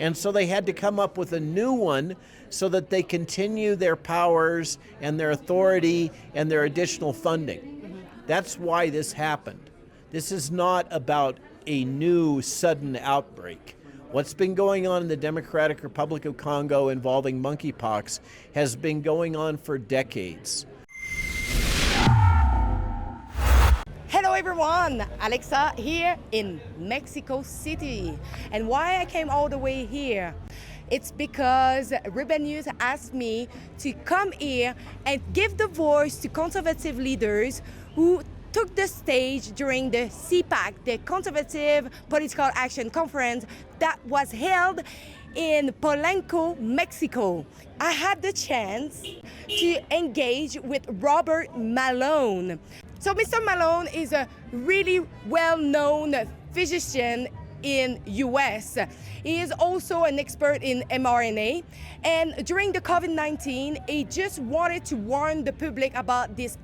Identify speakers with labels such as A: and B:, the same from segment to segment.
A: And so they had to come up with a new one so that they continue their powers and their authority and their additional funding. That's why this happened. This is not about a new sudden outbreak. What's been going on in the Democratic Republic of Congo involving monkeypox has been going on for decades.
B: Hello everyone, Alexa here in Mexico City. And why I came all the way here? It's because Rebel News asked me to come here and give the voice to conservative leaders who took the stage during the CPAC, the Conservative Political Action Conference that was held in Polanco, Mexico. I had the chance to engage with Robert Malone. So Mr. Malone is a really well-known physician in US. He is also an expert in mRNA. And during the COVID-19, he just wanted to warn the public about this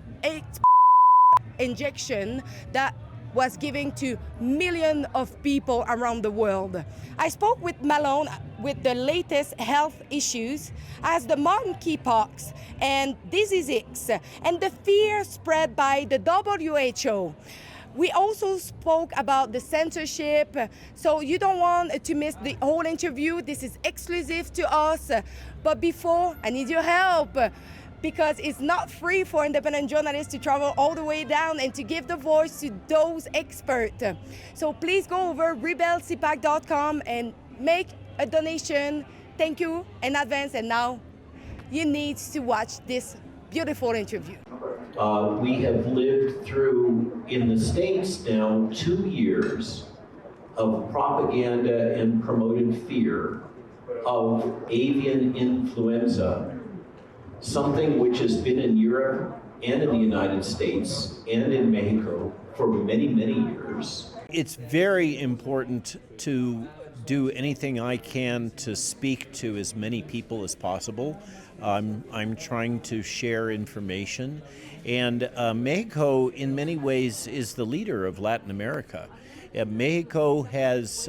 B: injection that was given to millions of people around the world. I spoke with Malone with the latest health issues as the monkeypox and disease X and the fear spread by the WHO. We also spoke about the censorship, so you don't want to miss the whole interview. This is exclusive to us. But before, I need your help, because it's not free for independent journalists to travel all the way down and to give the voice to those experts. So please go over rebelcpac.com and make a donation. Thank you in advance. And now you need to watch this beautiful interview.
A: We have lived through, in the States now, 2 years of propaganda and promoted fear of avian influenza, something which has been in Europe and in the United States and in Mexico for many, many years. It's very important to do anything I can to speak to as many people as possible. I'm trying to share information, and Mexico in many ways is the leader of Latin America. Mexico has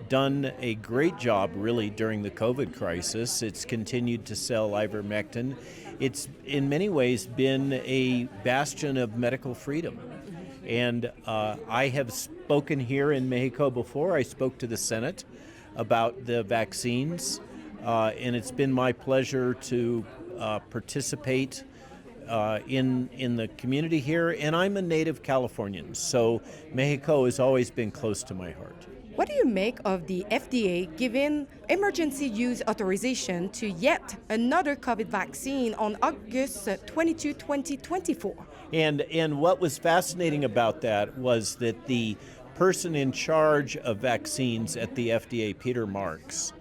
A: done a great job really during the COVID crisis. It's continued to sell ivermectin. It's in many ways been a bastion of medical freedom. And I have spoken here in Mexico before. I spoke to the Senate about the vaccines, and it's been my pleasure to participate in the community here. And I'm a native Californian, so Mexico has always been close to my heart.
B: What do you make of the FDA giving emergency use authorization to yet another COVID vaccine on August 22, 2024?
A: And what was fascinating about that was that the person in charge of vaccines at the FDA, Peter Marks,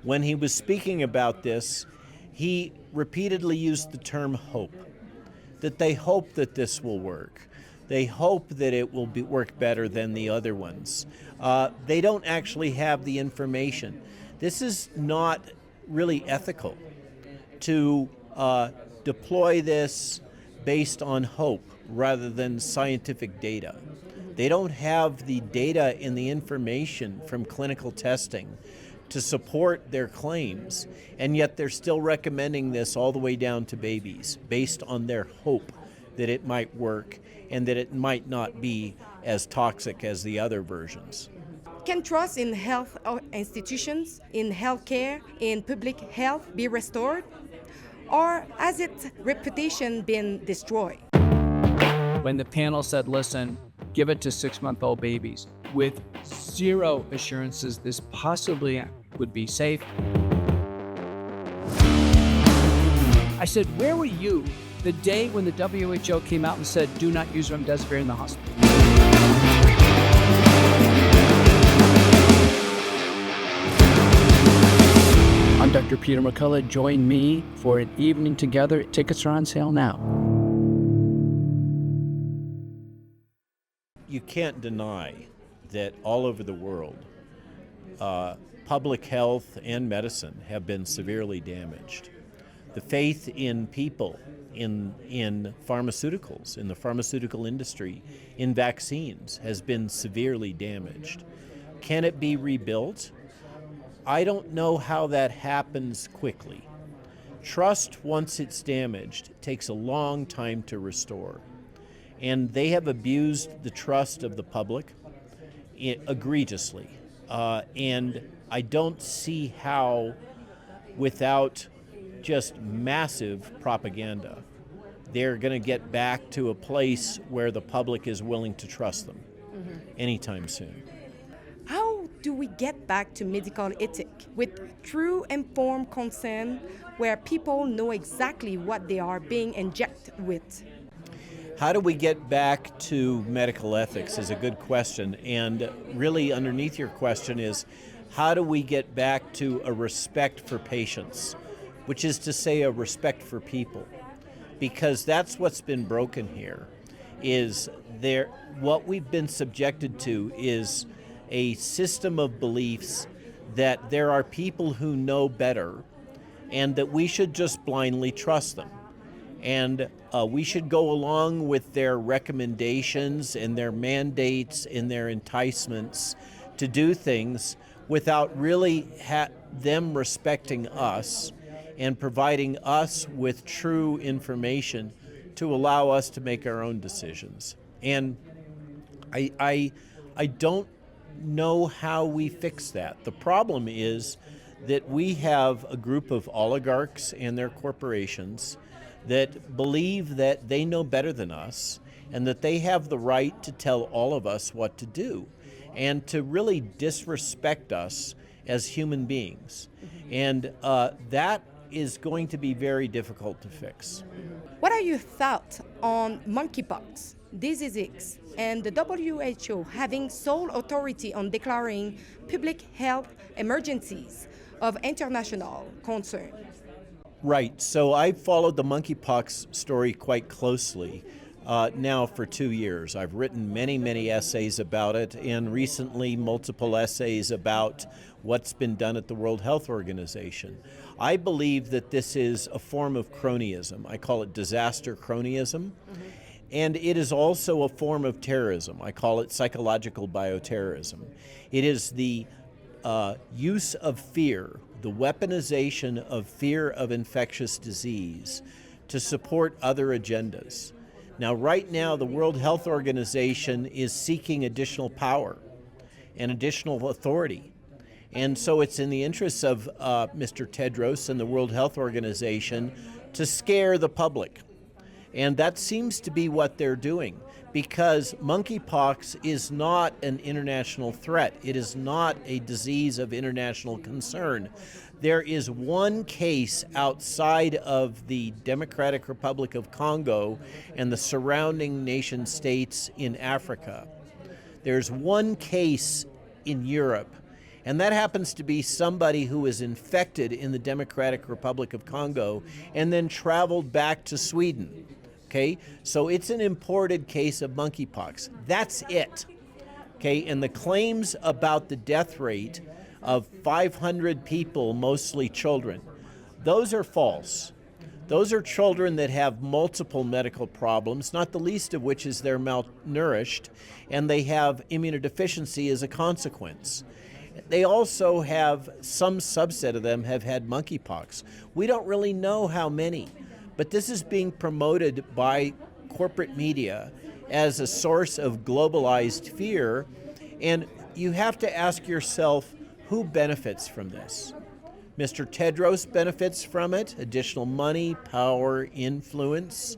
A: when he was speaking about this, he repeatedly used the term hope, that they hope that this will work. They hope that it will work better than the other ones. They don't actually have the information. This is not really ethical to deploy this based on hope rather than scientific data. They don't have the data and the information from clinical testing to support their claims, and yet they're still recommending this all the way down to babies based on their hope that it might work and that it might not be as toxic as the other versions.
B: Can trust in health institutions, in healthcare, in public health be restored? Or has its reputation been destroyed?
C: When the panel said, listen, give it to 6-month-old babies with zero assurances this possibly would be safe. I said, where were you the day when the WHO came out and said, do not use remdesivir in the hospital? I'm Dr. Peter McCullough. Join me for an evening together. Tickets are on sale now.
A: You can't deny that all over the world, public health and medicine have been severely damaged. The faith in people, in pharmaceuticals, in the pharmaceutical industry, in vaccines has been severely damaged. Can it be rebuilt?
D: I don't know how that happens quickly. Trust, once it's damaged, takes a long time to restore. And they have abused the trust of the public egregiously. And I don't see how, without just massive propaganda, they're going to get back to a place where the public is willing to trust them anytime soon.
B: How do we get back to medical ethic with true informed consent where people know exactly what they are being injected with?
D: How do we get back to medical ethics is a good question. And really underneath your question is, how do we get back to a respect for patients, which is to say a respect for people? Because that's what's been broken here, is what we've been subjected to is a system of beliefs that there are people who know better and that we should just blindly trust them. And we should go along with their recommendations and their mandates and their enticements to do things without really them respecting us and providing us with true information to allow us to make our own decisions. And I don't know how we fix that. The problem is that we have a group of oligarchs and their corporations that believe that they know better than us and that they have the right to tell all of us what to do and to really disrespect us as human beings. And that is going to be very difficult to fix.
B: What are your thoughts on monkeypox, disease X, and the WHO having sole authority on declaring public health emergencies of international concern?
D: Right. So I've followed the monkeypox story quite closely now for 2 years. I've written many essays about it, and recently multiple essays about what's been done at the World Health Organization. I believe that this is a form of cronyism. I call it disaster cronyism. And it is also a form of terrorism. I call it psychological bioterrorism. It is the use of fear, the weaponization of fear of infectious disease to support other agendas. Now, right now, the World Health Organization is seeking additional power and additional authority. And so it's in the interests of Mr. Tedros and the World Health Organization to scare the public. And that seems to be what they're doing, because monkeypox is not an international threat. It is not a disease of international concern. There is one case outside of the Democratic Republic of Congo and the surrounding nation states in Africa. There's one case in Europe, and that happens to be somebody who was infected in the Democratic Republic of Congo and then traveled back to Sweden. Okay, so it's an imported case of monkeypox. That's it. Okay, and the claims about the death rate of 500 people, mostly children, those are false. Those are children that have multiple medical problems, not the least of which is they're malnourished, and they have immunodeficiency as a consequence. They also have, some subset of them have had monkeypox. We don't really know how many. But this is being promoted by corporate media as a source of globalized fear. And you have to ask yourself, who benefits from this? Mr. Tedros benefits from it, additional money, power, influence.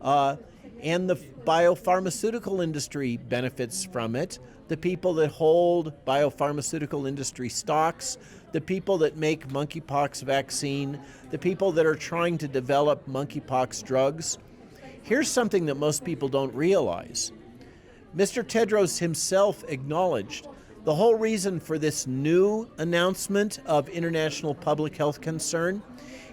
D: And the biopharmaceutical industry benefits from it. The people that hold biopharmaceutical industry stocks, the people that make monkeypox vaccine, the people that are trying to develop monkeypox drugs. Here's something that most people don't realize. Mr. Tedros himself acknowledged the whole reason for this new announcement of international public health concern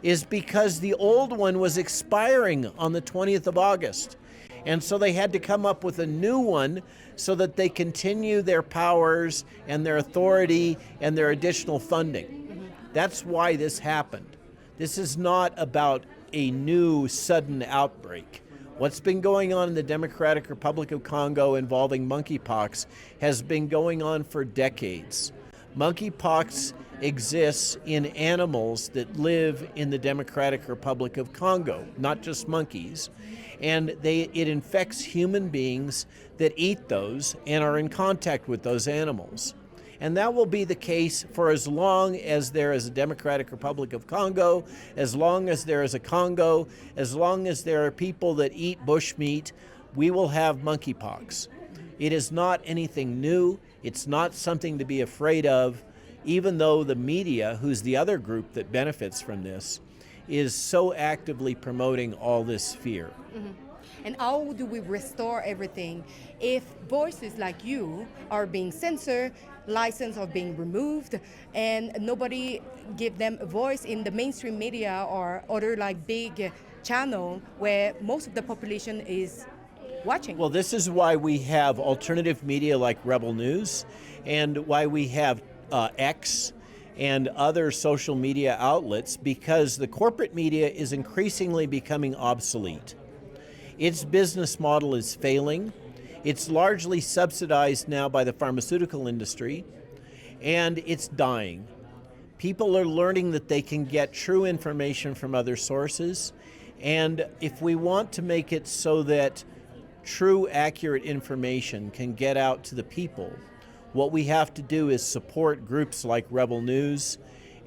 D: is because the old one was expiring on the 20th of August. And so they had to come up with a new one so that they continue their powers and their authority and their additional funding. That's why this happened. This is not about a new sudden outbreak. What's been going on in the Democratic Republic of Congo involving monkeypox has been going on for decades. Monkeypox exists in animals that live in the Democratic Republic of Congo, not just monkeys. And it infects human beings that eat those and are in contact with those animals. And that will be the case for as long as there is a Democratic Republic of Congo, as long as there is a Congo, as long as there are people that eat bushmeat, we will have monkeypox. It is not anything new. It's not something to be afraid of, even though the media, who's the other group that benefits from this, is so actively promoting all this fear.
B: Mm-hmm. And how do we restore everything if voices like you are being censored, license are being removed, and nobody give them a voice in the mainstream media or other like big channel where most of the population is watching?
D: Well, this is why we have alternative media like Rebel News, and why we have X and other social media outlets, because the corporate media is increasingly becoming obsolete. Its business model is failing. It's largely subsidized now by the pharmaceutical industry, and it's dying. People are learning that they can get true information from other sources, and if we want to make it so that true, accurate information can get out to the people, what we have to do is support groups like Rebel News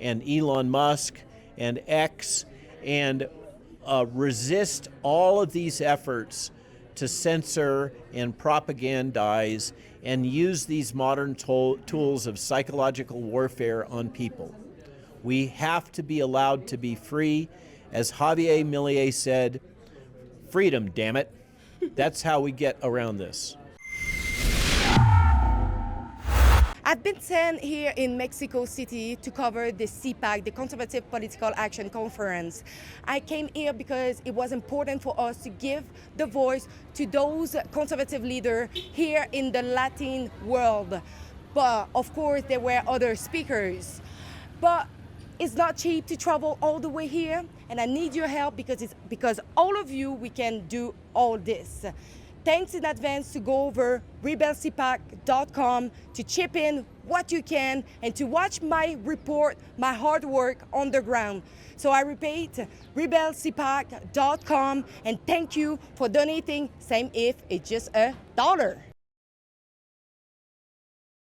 D: and Elon Musk and X, and resist all of these efforts to censor and propagandize and use these modern tools of psychological warfare on people. We have to be allowed to be free. As Javier Milei said, freedom, damn it. That's how we get around this.
B: I've been sent here in Mexico City to cover the CPAC, the Conservative Political Action Conference. I came here because it was important for us to give the voice to those conservative leaders here in the Latin world. But of course, there were other speakers. But it's not cheap to travel all the way here, and I need your help because all of you, we can do all this. Thanks in advance to go over rebelcpac.com to chip in what you can and to watch my report, my hard work on the ground. So I repeat, rebelcpac.com, and thank you for donating, same if it's just $1.